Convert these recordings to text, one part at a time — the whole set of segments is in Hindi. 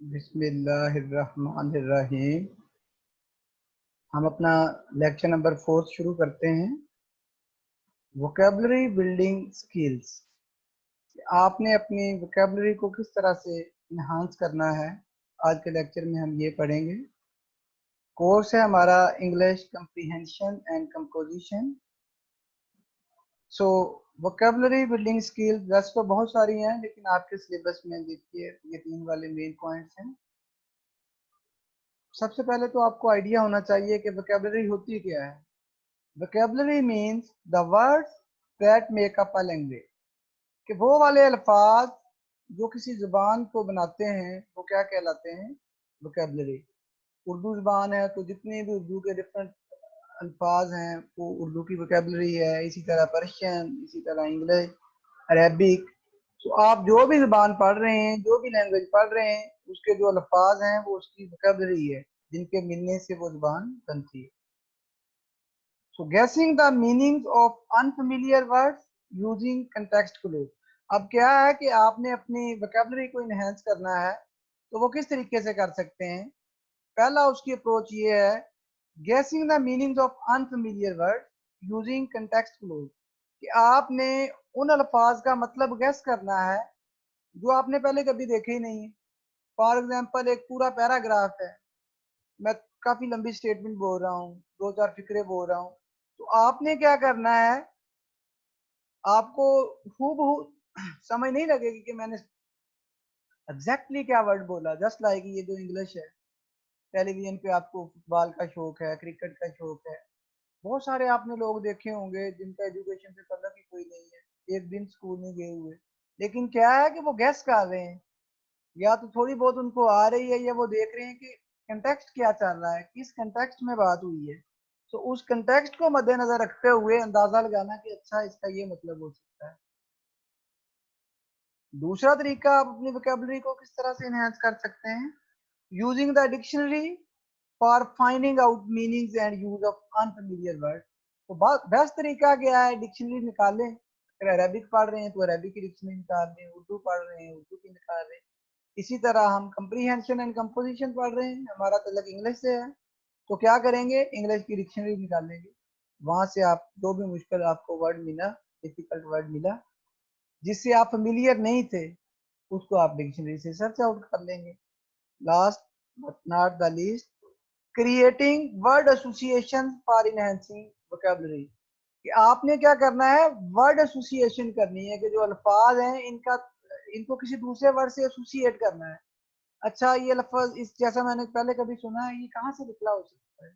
बिस्मिल्लाहिर्रहमानिर्रहीम। हम अपना लेक्चर नंबर 4 शुरू करते हैं। Vocabulary building skills. आपने अपनी वोकेबलरी को किस तरह से इन्हांस करना है, आज के लेक्चर में हम ये पढ़ेंगे। कोर्स है हमारा English comprehension and composition. So vocabulary building skills वैसे तो बहुत सारी हैं, लेकिन आपके सिलेबस में देखिए ये 3 वाले मेन पॉइंट्स हैं। सबसे पहले तो आपको आइडिया होना चाहिए कि वोकेबलरी होती क्या है। Vocabulary means the words that make up a language। कि वो वाले अल्फाज जो किसी जुबान को बनाते हैं वो क्या कहलाते हैं, वोकेबलरी। उर्दू जुबान है तो जितने भी उर्दू के डिफरेंट अल्फाज हैं वो उर्दू की वोकेबलरी है। इसी तरह पर्शियन, इसी तरह इंग्लिश, अरेबिक। तो आप जो भी जुबान पढ़ रहे हैं, जो भी लैंग्वेज पढ़ रहे हैं, उसके जो अल्फाज हैं वो उसकी वोकेबलरी है, जिनके मिलने से वो जुबान बनती है। So guessing the meanings of unfamiliar words using context clues। अब क्या है कि आपने अपनी वोकेबलरी को इनहेंस करना है, तो वो किस तरीके से कर सकते हैं। पहला उसकी अप्रोच ये है, guessing the meanings of unfamiliar words using context clues। कि आपने उन अल्फाज का मतलब गैस करना है जो आपने पहले कभी देखे ही नहीं है। फॉर एग्जाम्पल, एक पूरा पैराग्राफ है, मैं काफी लंबी स्टेटमेंट बोल रहा हूँ, 2-4 फिक्रे बोल रहा हूँ, तो आपने क्या करना है, आपको हूबहू समझ नहीं लगेगी कि मैंने एग्जैक्टली क्या वर्ड बोला। जस्ट लाइक ये जो इंग्लिश है, टेलीविजन पे आपको फुटबॉल का शौक है, क्रिकेट का शौक है, बहुत सारे आपने लोग देखे होंगे जिनका एजुकेशन से तल्लुक ही कोई नहीं है, एक दिन स्कूल नहीं गए हुए, लेकिन क्या है कि वो गेस कर रहे हैं, या तो थोड़ी बहुत उनको आ रही है, या वो देख रहे हैं कि कंटेक्स्ट क्या चल रहा है, किस कंटेक्स्ट में बात हुई है। तो उस कंटेक्स्ट को मद्देनजर रखते हुए अंदाजा लगाना कि अच्छा इसका ये मतलब हो सकता है। दूसरा तरीका आप अपनी वोकेबलरी को किस तरह से एनहांस कर सकते हैं, using the dictionary for finding out meanings and use of unfamiliar word. तो बेस्ट तरीका क्या है, डिक्शनरी निकालें। अगर अरेबिक पढ़ रहे हैं तो अरेबिक की डिक्शनरी निकाल लें, उर्दू पढ़ रहे हैं उर्दू की निकाल लें। इसी तरह हम कंप्रीहेंशन एंड कंपोजिशन पढ़ रहे हैं, हमारा तल्लुक इंग्लिश से है, तो क्या करेंगे, इंग्लिश की डिक्शनरी निकालेंगे। वहां से आप जो भी मुश्किल आपको वर्ड मिला, डिफिकल्ट वर्ड मिला, जिससे आप फेमिलियर नहीं थे, उसको आप डिक्शनरी से सर्च आउट कर लेंगे। Last but not the least, creating word association for enhancing vocabulary. कि आपने क्या करना है, वर्ड एसोसिएशन करनी है, कि जो अल्फाज हैं इनको किसी दूसरे वर्ड से एसोसिएट करना है। अच्छा, ये लफ्ज इस जैसा मैंने पहले कभी सुना है, ये कहाँ से निकला हो सकता है।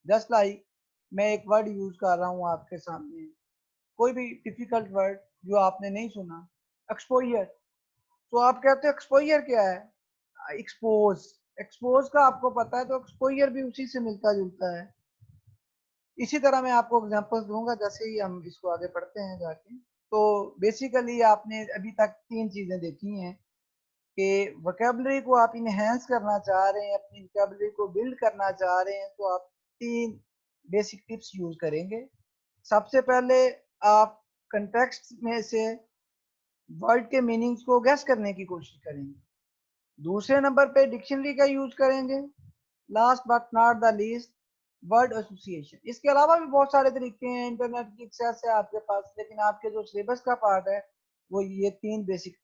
जस्ट लाइक मैं एक वर्ड यूज कर रहा हूँ आपके सामने, कोई भी डिफिकल्ट वर्ड जो आपने नहीं सुना, एक्सपोजर। तो आप कहते हो एक्सपोजर क्या है, एक्सपोज। एक्सपोज का आपको पता है, तो एक्सपोजर भी उसी से मिलता जुलता है। इसी तरह मैं आपको एग्जांपल्स दूंगा जैसे ही हम इसको आगे पढ़ते हैं जाके। तो बेसिकली आपने अभी तक 3 चीजें देखी हैं कि वोकेबलरी को आप इनहेंस करना चाह रहे हैं, अपनी वोकेबलरी को बिल्ड करना चाह रहे हैं, तो आप 3 बेसिक टिप्स यूज करेंगे। सबसे पहले आप कंटेक्स्ट में से वर्ड के मीनिंग्स को गैस करने की कोशिश करेंगे। दूसरे नंबर पे डिक्शनरी का यूज करेंगे। Last but not the least, word association. इसके अलावा भी बहुत सारे तरीके हैं, इंटरनेट की एक्सेस है आपके पास, लेकिन आपके जो सिलेबस का पार्ट है वो ये 3 बेसिक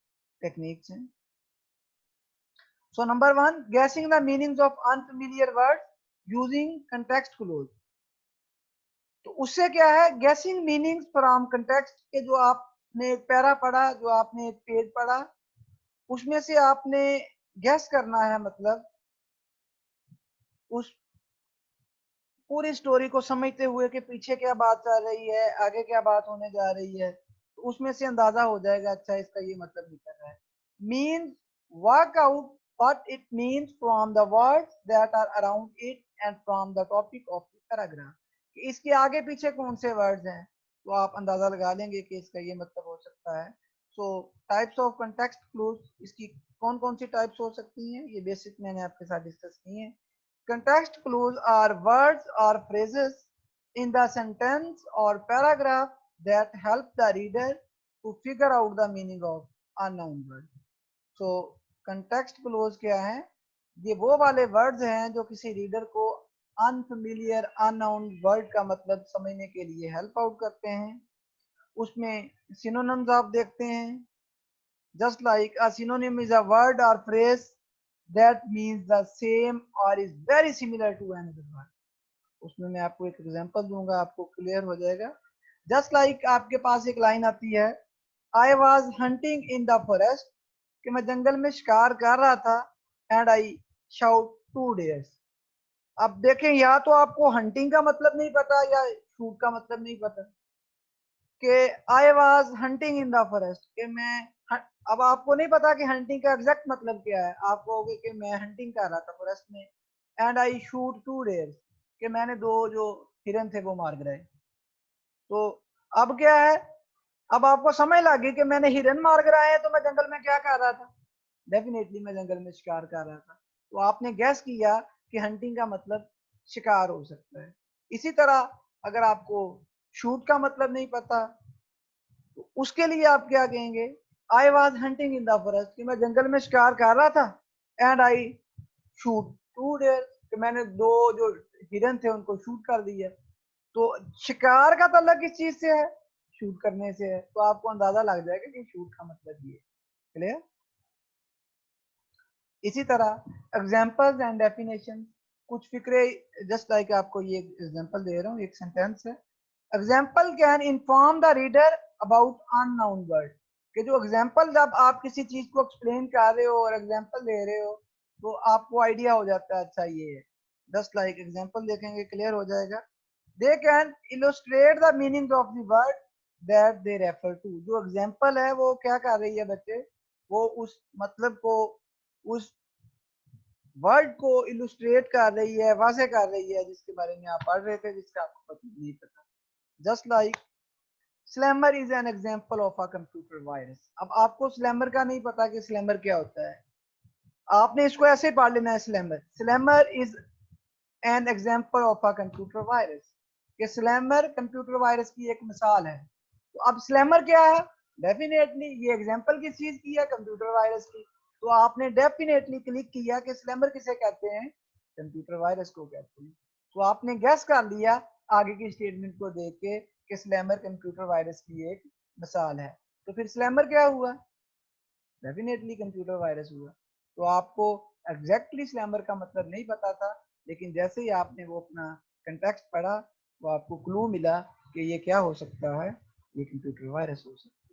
टेक्निक्स हैं। सो नंबर 1, गेसिंग the meanings of unfamiliar word using context clues. तो उससे क्या है, गेसिंग मीनिंग्स फ्रॉम कंटेक्स्ट के, जो आपने एक पैरा पढ़ा, जो आपने एक पेज पढ़ा, उसमें से आपने गैस करना है, मतलब उस पूरी स्टोरी को समझते हुए कि पीछे क्या बात चल रही है, आगे क्या बात होने जा रही है, तो उसमें से अंदाजा हो जाएगा अच्छा इसका ये मतलब निकल रहा है। Means work out what it means from the words that are around it and from the topic of the paragraph। कि इसके आगे पीछे कौन से वर्ड्स हैं, तो आप अंदाजा लगा लेंगे कि इसका ये मतलब हो सकता है। सो टाइप्स ऑफ कंटेक्स्ट क्लूज, इसकी कौन कौन सी टाइप्स हो सकती हैं, ये बेसिक मैंने आपके साथ डिस्कस की है। Context clues are words or phrases in the sentence or paragraph that help the reader to figure out the meaning of unknown words। So context clues क्या है, ये वो वाले वर्ड्स हैं जो किसी रीडर को अनफेमिलियर अननोन वर्ड का मतलब समझने के लिए हेल्प आउट करते हैं। उसमें सिनोनिम्स आप देखते हैं, just like a synonym is a word or phrase that means the same or is very similar to another word. उसमें मैं आपको एक एग्जांपल दूंगा, आपको क्लियर हो जाएगा। जस्ट लाइक आपके पास एक लाइन आती है, I was hunting in the forest, कि मैं जंगल में शिकार कर रहा था, एंड आई शाउट 2 डेयर्स। अब देखें, या तो आपको हंटिंग का मतलब नहीं पता या शूट का मतलब नहीं पता, कि I was hunting in the forest, कि मैं अब आपको नहीं पता कि हंटिंग का एग्जैक्ट मतलब क्या है। आप कहोगे कि मैं हंटिंग कर रहा था फॉरेस्ट में, एंड आई शूट 2 डेयर्स, कि मैंने 2 जो हिरन थे वो मार गिराए। तो अब क्या है, अब आपको समझ लगी कि मैंने हिरन मार गिराए हैं, तो मैं जंगल में क्या कर रहा था, डेफिनेटली मैं जंगल में शिकार कर रहा था। तो आपने गैस किया कि हंटिंग का मतलब शिकार हो सकता है। इसी तरह अगर आपको शूट का मतलब नहीं पता, तो उसके लिए आप क्या कहेंगे, I was hunting in the forest, कि मैं जंगल में शिकार कर रहा था, एंड आई शूट 2 डेयर, कि मैंने 2 जो हिरन थे उनको शूट कर दिया। तो शिकार का ताल्लुक किस चीज से है, शूट करने से है। तो आपको अंदाजा लग जाएगा कि शूट का मतलब ये है। क्लियर। इसी तरह एग्जांपल्स एंड डेफिनेशन, कुछ फिक्रे, जस्ट लाइक आपको ये एग्जांपल दे रहा हूँ, एक सेंटेंस है, example can inform the reader about unknown word, कि जो एग्जांपल जब आप किसी चीज को एक्सप्लेन कर रहे हो और एग्जांपल दे रहे हो, तो आपको आइडिया हो जाता है अच्छा ये है। जस्ट लाइक एग्जांपल देखेंगे क्लियर हो जाएगा। They can illustrate the meaning of the word that they refer to, जो एग्जांपल है वो क्या कर रही है बच्चे, वो उस मतलब को, उस वर्ड को इलुस्ट्रेट कर रही है, वाज़ेह कर रही है, जिसके बारे में आप पढ़ रहे थे, जिसका आपको नहीं पता। Just like slammer is an example of a computer virus. अब आपको स्लैमर का नहीं पता कि स्लैमर क्या होता है, आपने इसको ऐसे पढ़ लेना है, slammer, slammer is an example of a computer virus, कि स्लैमर कंप्यूटर वायरस की एक मिसाल है। तो अब स्लैमर क्या है, डेफिनेटली ये एग्जांपल किस चीज की है, कंप्यूटर वायरस की। तो आपने डेफिनेटली क्लिक किया कि स्लैमर किसे कहते हैं, कंप्यूटर वायरस को कहते हैं। तो आपने गैस कर लिया आगे की स्टेटमेंट को देख के कि स्लैमर कंप्यूटर वायरस की एक मिसाल है। तो फिर स्लैमर क्या हुआ, डेफिनेटली कंप्यूटर वायरस हुआ। तो आपको एग्जैक्टली स्लैमर का मतलब नहीं पता था, लेकिन जैसे ही आपने वो अपना कंटेक्स्ट पढ़ा, वो आपको क्लू मिला कि ये क्या हो सकता है, ये कंप्यूटर वायरस हो सकता है।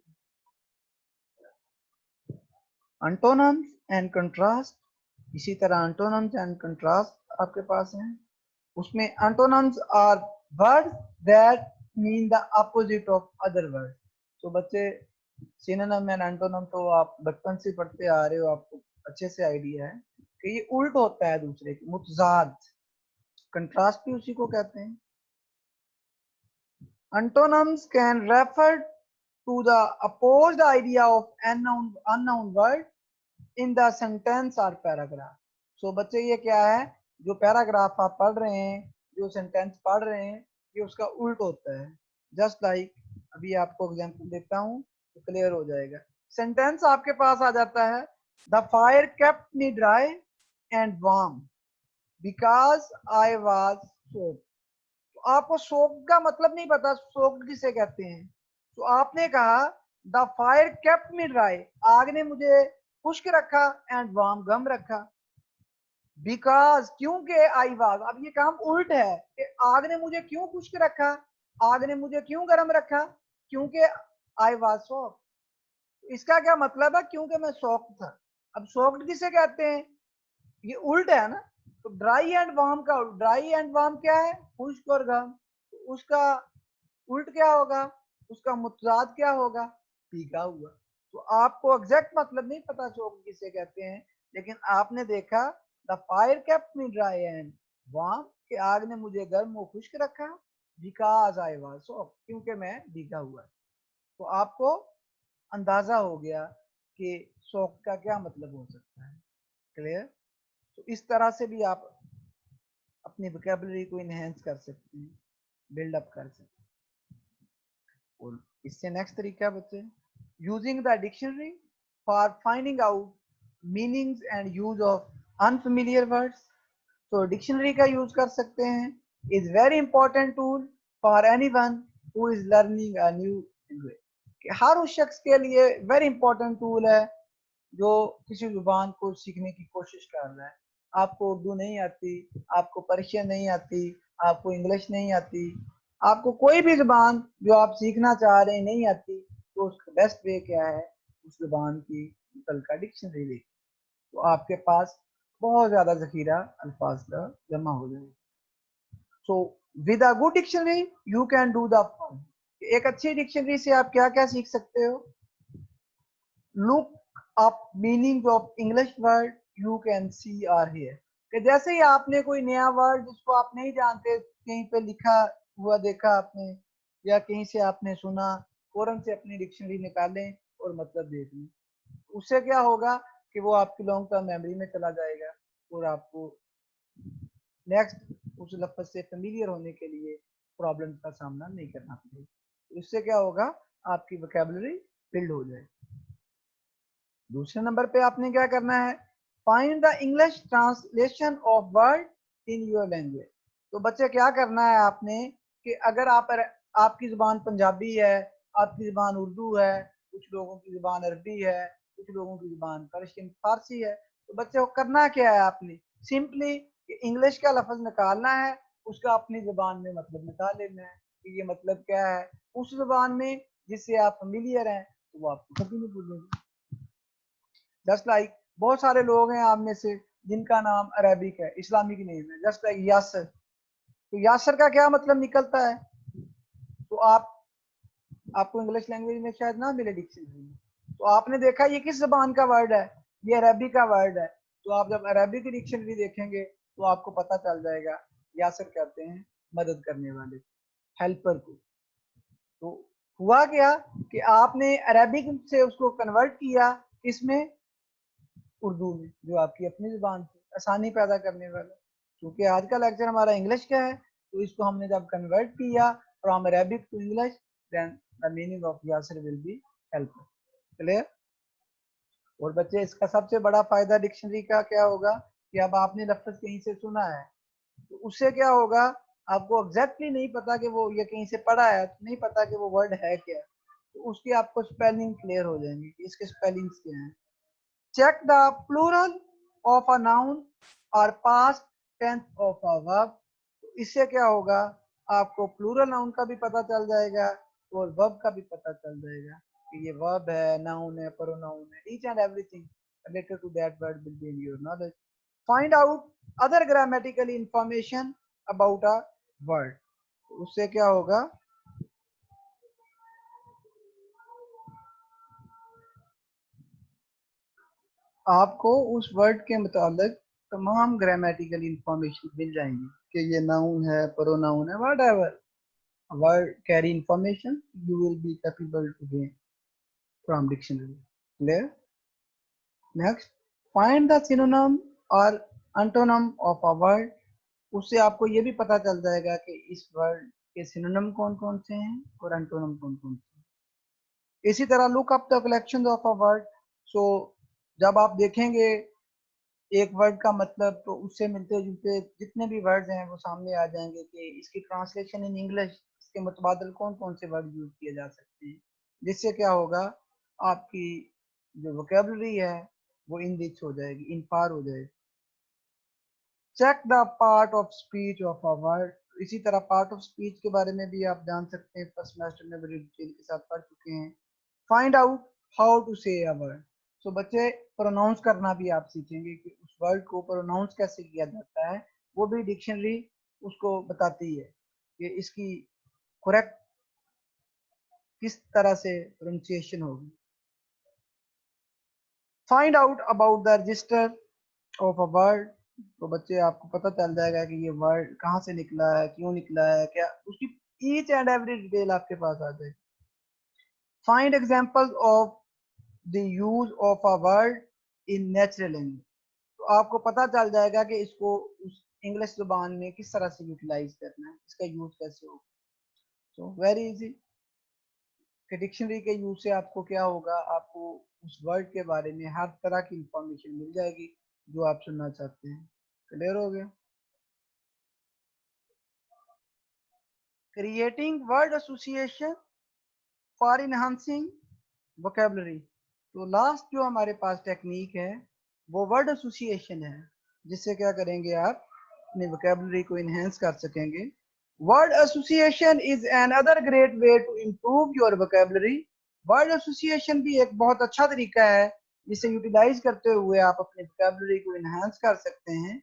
एंटोनिम्स एंड कंट्रास्ट, इसी तरह एंटोनिम्स एंड कंट्रास्ट आपके पास हैं। उसमें antonyms are words that mean the opposite of other word. तो बच्चे, सिनोनिम एंड एंटोनिम तो आप बचपन से पढ़ते आ रहे हो, आपको अच्छे से आइडिया है कि ये उल्ट होता है दूसरे के, मुतजाद। कंट्रास्ट भी उसी को कहते हैं। Antonyms can refer to the opposed idea of unknown word in the sentence और पैराग्राफ। सो बच्चे ये क्या है, जो पैराग्राफ आप पढ़ रहे हैं, जो सेंटेंस पढ़ रहे हैं, ये उसका उल्ट होता है। जस्ट लाइक अभी आपको एग्जांपल देता हूँ तो क्लियर हो जाएगा। सेंटेंस आपके पास आ जाता है, the fire kept me dry and warm because I was soaked. तो आपको सोक्ड का मतलब नहीं पता, सोक्ड किसे कहते हैं। तो आपने कहा the fire kept me dry, आग ने मुझे खुश्क रखा, एंड वार्म गम रखा, बिकॉज क्योंकि आई वाज। अब ये काम उल्ट है कि आग ने मुझे क्यों खुश्क रखा, आग ने मुझे क्यों गर्म रखा, क्योंकि आई वाज सॉफ्ट। इसका क्या मतलब है, क्योंकि मैं सॉफ्ट था। अब सॉफ्ट किसे कहते हैं, ये उल्ट है ना। तो ड्राई एंड वार्म का, ड्राई एंड वार्म क्या है, खुश्क और गर्म। तो उसका उल्ट क्या होगा, उसका मुतजाद क्या होगा, भीगा हुआ। तो आपको एग्जैक्ट मतलब नहीं पता सॉफ्ट किसे कहते हैं, लेकिन आपने देखा the fire kept me dry and warm, कि आग ने मुझे गर्म और खुश्क रखा, बिकॉज आई वाज सॉफ्ट, क्योंकि मैं भीगा हुआ। तो आपको अंदाजा हो गया कि सॉफ्ट का क्या मतलब हो सकता है। क्लियर। तो इस तरह से भी आप अपनी वोकेबलरी को इनहेंस कर सकते हैं, बिल्डअप कर सकते हैं। और इससे नेक्स्ट तरीका बच्चे, using the dictionary for finding out meanings and use of unfamiliar words, तो डिक्शनरी का यूज कर सकते हैं। Is very important tool for anyone who is learning a new language. हर उस शख्स के लिए वेरी इंपॉर्टेंट टूल है जो किसी जुबान को सीखने की कोशिश कर रहा है। आपको उर्दू नहीं आती, आपको पर्शियन नहीं आती, आपको इंग्लिश नहीं आती, आपको कोई भी जुबान जो आप सीखना चाह रहे हैं नहीं आती, तो उसका बेस्ट वे क्या है, उस जुबान की कल का डिक्शनरी देखिए, तो आपके पास बहुत ज़्यादा ज़खीरा अल्फाज का जमा हो जाएगा। So with a good dictionary you can do the following. एक अच्छी डिक्शनरी से आप क्या क्या सीख सकते हो? Look up meaning of English word you can see are here, कि जैसे ही आपने कोई नया वर्ड जिसको आप नहीं जानते कहीं पे लिखा हुआ देखा आपने या कहीं से आपने सुना, फौरन से अपनी डिक्शनरी निकालें और मतलब देख लें। उससे क्या होगा कि वो आपकी लॉन्ग टर्म मेमोरी में चला जाएगा और आपको नेक्स्ट उस लफ्ज से फेमिलियर होने के लिए प्रॉब्लम का सामना नहीं करना पड़ेगा। इससे क्या होगा, आपकी वोकैबुलरी बिल्ड हो जाएगी। दूसरे नंबर पे आपने क्या करना है, find the English translation of word in your language. तो बच्चे क्या करना है आपने कि अगर आपकी ज़ुबान पंजाबी है, आपकी ज़ुबान उर्दू है, कुछ लोगों की ज़ुबान अरबी है, कुछ लोगों की ज़ुबान पर्शियन फारसी है, तो बच्चे को करना क्या है, आपने सिंपली इंग्लिश का लफ्ज़ निकालना है, उसका अपनी ज़ुबान में मतलब निकाल लेना है कि ये मतलब क्या है उस ज़ुबान में जिससे आप फेमिलियर हैं, तो वो आपको कभी नहीं भूलेंगे। जस्ट लाइक बहुत सारे लोग हैं आप में से जिनका नाम अरेबिक है, इस्लामिक नेम है, जस्ट लाइक यासर। तो यासर का क्या मतलब निकलता है, तो आपको इंग्लिश लैंग्वेज में शायद ना मिले डिक्शनरी में, तो आपने देखा ये किस जबान का वर्ड है, ये अरबी का वर्ड है, तो आप जब अरबी की डिक्शनरी देखेंगे तो आपको पता चल जाएगा यासर कहते हैं मदद करने वाले, हेल्पर को। तो हुआ क्या कि आपने अरबिक से उसको कन्वर्ट किया इसमें, उर्दू में, जो आपकी अपनी जुबान थी, आसानी पैदा करने वाला। क्योंकि आज का लेक्चर हमारा इंग्लिश का है, तो इसको हमने जब कन्वर्ट किया from Arabic to English, then the meaning of Yasir will be helper. Clear? और बच्चे इसका सबसे बड़ा फायदा डिक्शनरी का क्या होगा कि अब आपने लफ्ज कहीं से सुना है, तो उससे क्या होगा, आपको एग्जैक्टली नहीं पता कि वो ये कहीं से पढ़ा है, तो नहीं पता कि वो वर्ड है क्या, तो उसकी आपको स्पेलिंग क्लियर हो जाएंगी कि इसके स्पेलिंग्स क्या हैं। Check the plural of a noun or past tense of a verb। तो इससे क्या होगा, आपको प्लूरल नाउन का भी पता चल जाएगा और वर्ब का भी पता चल जाएगा कि ये वर्ब है, नाउन है, प्रोनाउन है, each and everything related to that word will be in your knowledge। Find out other grammatical information about a word। उससे क्या होगा, आपको उस वर्ड के मुताबिक तमाम ग्रामेटिकल इंफॉर्मेशन मिल जाएंगी कि ये नाउन है, प्रोनाउन है, whatever word carry information you will be capable to gain from dictionary. Clear? Next, find the synonym और एंटोनिम ऑफ अ वर्ड। उससे आपको ये भी पता चल जाएगा कि इस वर्ड के सिनोनिम कौन कौन से हैं और एंटोनिम कौन कौन से हैं। इसी तरह look up the collection of a word. So जब आप देखेंगे एक वर्ड का मतलब, तो उससे मिलते जुलते जितने भी वर्ड्स हैं वो सामने आ जाएंगे कि इसकी ट्रांसलेशन इन इंग्लिश, इसके मुतबादल कौन कौन से वर्ड यूज किए जा सकते हैं, जिससे क्या होगा, आपकी जो वोकेबलरी है वो इनरिच हो जाएगी, इनपार हो जाएगी। Check the part of speech of a word. इसी तरह पार्ट ऑफ स्पीच के बारे में भी आप जान सकते हैं, फर्स्ट सेमेस्टर में बड़ी डिटेल के साथ पढ़ चुके हैं। फाइंड आउट हाउ टू से अ वर्ड। सो बच्चे प्रोनाउंस करना भी आप सीखेंगे कि उस वर्ड को प्रोनाउंस कैसे किया जाता है, वो भी डिक्शनरी उसको बताती है कि इसकी करेक्ट किस तरह से प्रोनाउंसिएशन होगी। Find out about the register of a word. तो बच्चे आपको पता चल जाएगा कि ये वर्ड कहाँ से निकला है, क्यों निकला है, क्या उसकी ईच एंड एवरी डिटेल आपके पास आ जाएगी। Find examples of the use of a word in natural language. तो आपको पता चल जाएगा कि इसको उस इंग्लिश जुबान में किस तरह से यूटिलाइज करना है, इसका यूज कैसे होगा। So very easy. कि डिक्शनरी के यूज से आपको क्या होगा, आपको उस वर्ड के बारे में हर तरह की इंफॉर्मेशन मिल जाएगी जो आप सुनना चाहते हैं। क्लियर हो गया? Creating word association for enhancing vocabulary. तो लास्ट जो हमारे पास टेक्निक है वो वर्ड एसोसिएशन है, जिससे क्या करेंगे आप अपनी वोकेबलरी को इनहेंस कर सकेंगे। Word association is another great way to improve your vocabulary. Word association भी एक बहुत अच्छा तरीका है जिसे यूटिलाइज करते हुए आप अपनी वोकेबलरी को इनहेंस कर सकते हैं।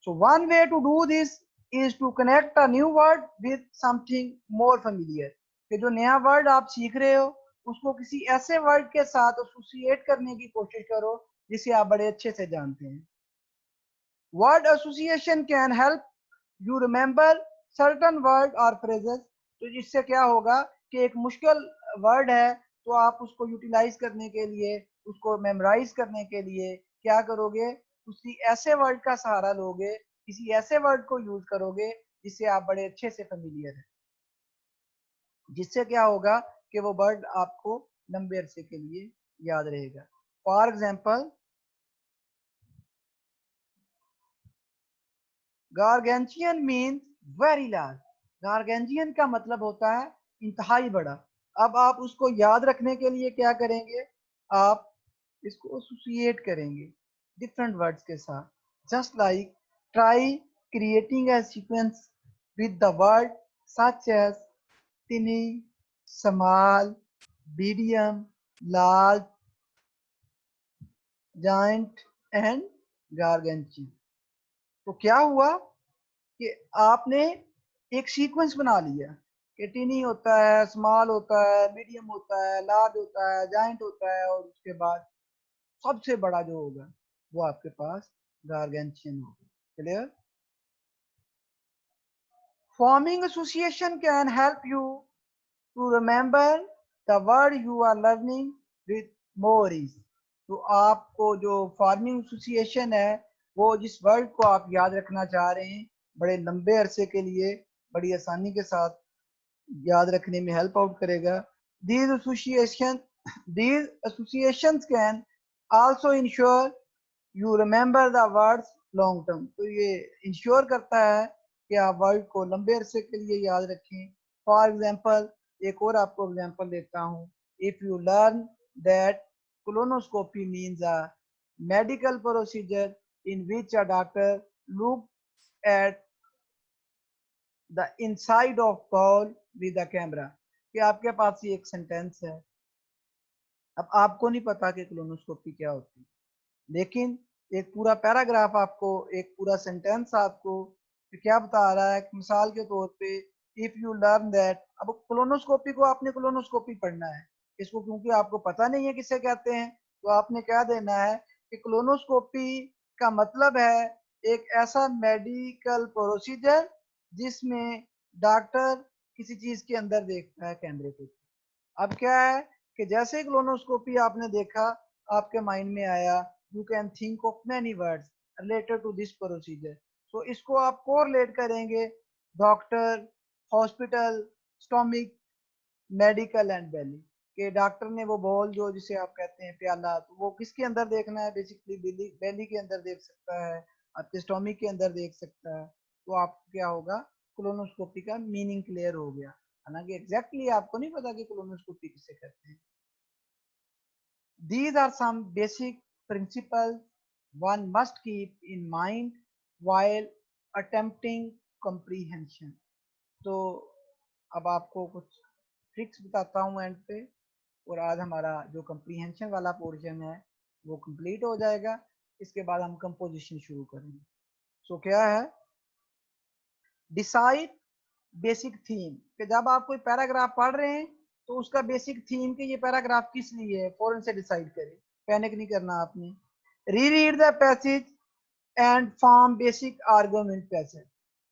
So one way to do this is to connect a new word with something more familiar. कि जो नया वर्ड आप सीख रहे हो उसको किसी ऐसे वर्ड के साथ एसोसिएट करने की कोशिश करो जिसे आप बड़े अच्छे से जानते हैं। Word association can help you remember certain word और फ्रेजेस। तो इससे क्या होगा कि एक मुश्किल वर्ड है तो आप उसको यूटिलाइज करने के लिए, उसको मेमोराइज करने के लिए क्या करोगे, किसी ऐसे वर्ड का सहारा लोगे, किसी ऐसे वर्ड को यूज करोगे जिससे आप बड़े अच्छे से फेमिलियर है, जिससे क्या होगा कि वो वर्ड आपको लंबे अरसे के लिए याद रहेगा। For example, gargantuan means very large. Gargantuan का मतलब होता है इंतहाई बड़ा। अब आप उसको याद रखने के लिए क्या करेंगे, आप इसको एसोसिएट करेंगे डिफरेंट वर्ड्स के साथ। Just like try creating a sequence with the word such as tiny, small, medium, large, giant and gargantuan। तो क्या हुआ कि आपने एक सीक्वेंस बना लिया कि टिनी होता है, स्मॉल होता है, मीडियम होता है, लार्ज होता है, जाइंट होता है, और उसके बाद सबसे बड़ा जो होगा वो आपके पास गार्गेंशियन होगा। Clear? Forming association can help you to remember the word you are learning with more ease. तो आपको जो फॉर्मिंग एसोसिएशन है वो जिस वर्ड को आप याद रखना चाह रहे हैं बड़े लंबे अरसे के लिए बड़ी आसानी के साथ याद रखने में हेल्प आउट करेगा। These association these associations can also ensure you remember the words long term। तो ये इंश्योर करता है कि आप वर्ड को लंबे अरसे के लिए याद रखें। फॉर एग्जाम्पल, एक और आपको एग्जाम्पल देता हूँ। If you learn that colonoscopy means a medical procedure in which a doctor looks at the inside of ball with a camera. कि आपके पास ये एक सेंटेंस है। अब आपको नहीं पता कि कोलोनोस्कोपी क्या होती है, लेकिन एक पूरा पैराग्राफ आपको, एक पूरा सेंटेंस आपको क्या बता रहा है कि मिसाल के तौर पे इफ यू लर्न दैट। अब कोलोनोस्कोपी को आपने कोलोनोस्कोपी पढ़ना है इसको, क्योंकि आपको पता नहीं है किसे कहते हैं, तो आपने क्या देना है कि कोलोनोस्कोपी का मतलब है एक ऐसा मेडिकल प्रोसीजर जिसमें डॉक्टर किसी चीज के अंदर देखता है कैमरे के। अब क्या है कि जैसे ही कोलोनोस्कोपी आपने देखा आपके माइंड में आया you can think of many words related to this procedure. तो इसको आप कोरिलेट करेंगे doctor, hospital, stomach, medical and belly. के डॉक्टर ने वो बॉल जो जिसे आप कहते हैं प्याला, तो वो किसके अंदर देखना है, बेसिकली बेली, बेली के अंदर देख सकता है, आपके स्टोमिक के अंदर देख सकता है। तो आपको क्या होगा, कोलोनोस्कोपी का मीनिंग क्लियर हो गया। हालांकि एग्जैक्टली आपको नहीं पता कि कोलोनोस्कोपी किसे कहते हैं। These are some basic principles one must keep in mind while attempting comprehension। तो अब आपको कुछ ट्रिक्स बताता हूँ एंड पे, और आज हमारा जो कंप्रीहेंशन वाला पोर्शन है वो कंप्लीट हो जाएगा। इसके बाद हम कंपोजिशन शुरू करेंगे। सो क्या है, डिसाइड बेसिक थीम। कि जब आप कोई पैराग्राफ पढ़ रहे हैं तो उसका बेसिक थीम कि ये पैराग्राफ किस लिए है फौरन से डिसाइड करें, पैनिक नहीं करना आपने। री read the passage and form basic argument passage.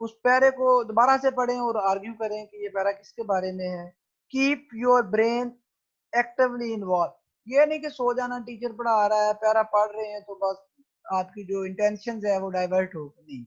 उस पैरे को दोबारा से पढ़ें और आर्ग्यू करें कि ये पैरा किसके बारे में है। Keep your brain actively involve. ये नहीं कि सो जाना, टीचर पढ़ा रहा है पैरा पढ़ रहे हैं तो बस आपकी जो इंटेंशन है वो डाइवर्ट हो, नहीं।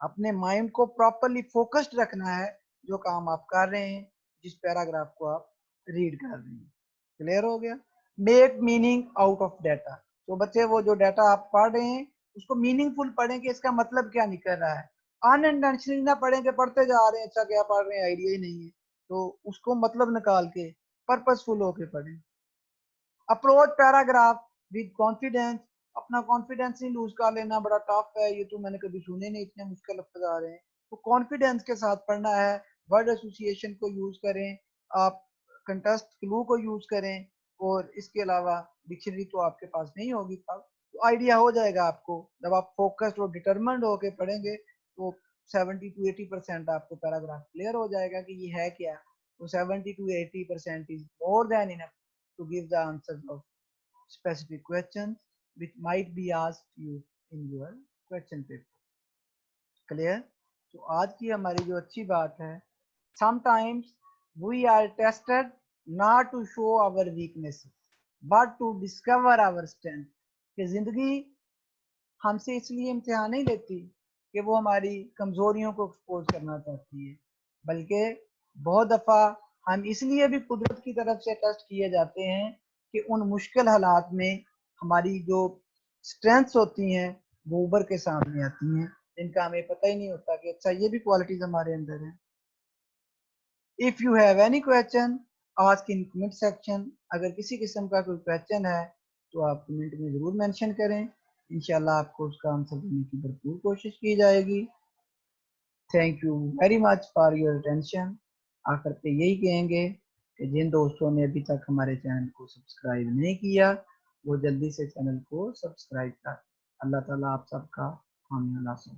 अपने माइंड को प्रॉपरली फोकस्ड रखना है जो काम आप कर रहे हैं, जिस पैराग्राफ को आप रीड कर रहे हैं। क्लियर हो गया? Make meaning out of data. तो बच्चे वो जो डाटा आप पढ़ रहे हैं उसको मीनिंगफुल पढ़ें कि इसका मतलब क्या निकल रहा है। अनइंटेंशनली ना पढ़ें कि पढ़ते जा रहे हैं, अच्छा क्या पढ़ रहे हैं आइडिया ही नहीं है, तो उसको मतलब निकाल के पर्पसफुल होके पढ़ें। अप्रोच पैराग्राफ विद कॉन्फिडेंस, अपना कॉन्फिडेंस नहीं लूज कर लेना, बड़ा टफ है ये तो मैंने कभी सुने नहीं, इतने मुश्किल लफ्ज आ रहे हैं, तो कॉन्फिडेंस के साथ पढ़ना है। वर्ड एसोसिएशन को यूज करें, आप कंटेस्ट क्लू को यूज करें, और इसके अलावा डिक्शनरी तो आपके पास नहीं होगी तब, तो आइडिया हो जाएगा आपको। जब आप फोकस्ड और डिटरमिन्ड होके पढ़ेंगे तो 70 to 80% आपको पैराग्राफ क्लियर हो जाएगा कि ये है क्या। तो 70 to 80% is more than enough to give the answers of specific questions which might be asked you in your question paper. Clear? तो आज की हमारी जो अच्छी बात है, sometimes we are tested not to show our weaknesses but to discover our strength। कि जिंदगी हमसे इसलिए इम्तिहान नहीं लेती कि वो हमारी कमजोरियों को एक्सपोज करना चाहती है, बल्कि बहुत दफा हम इसलिए भी कुदरत की तरफ से टेस्ट किए जाते हैं कि उन मुश्किल हालात में हमारी जो स्ट्रेंथ्स होती हैं वो उभर के सामने आती हैं, जिनका हमें पता ही नहीं होता कि अच्छा ये भी क्वालिटीज हमारे अंदर हैं। If you have any question ask in comment section. अगर किसी किस्म का कोई क्वेश्चन है तो आप कमेंट में ज़रूर मेंशन करें, इंशाल्लाह आपको उसका आंसर देने की भरपूर कोशिश की जाएगी। Thank you very much for your attention. आखिर पे यही कहेंगे कि जिन दोस्तों ने अभी तक हमारे चैनल को सब्सक्राइब नहीं किया वो जल्दी से चैनल को सब्सक्राइब करें। अल्लाह ताला आप सबका हामी नासिर।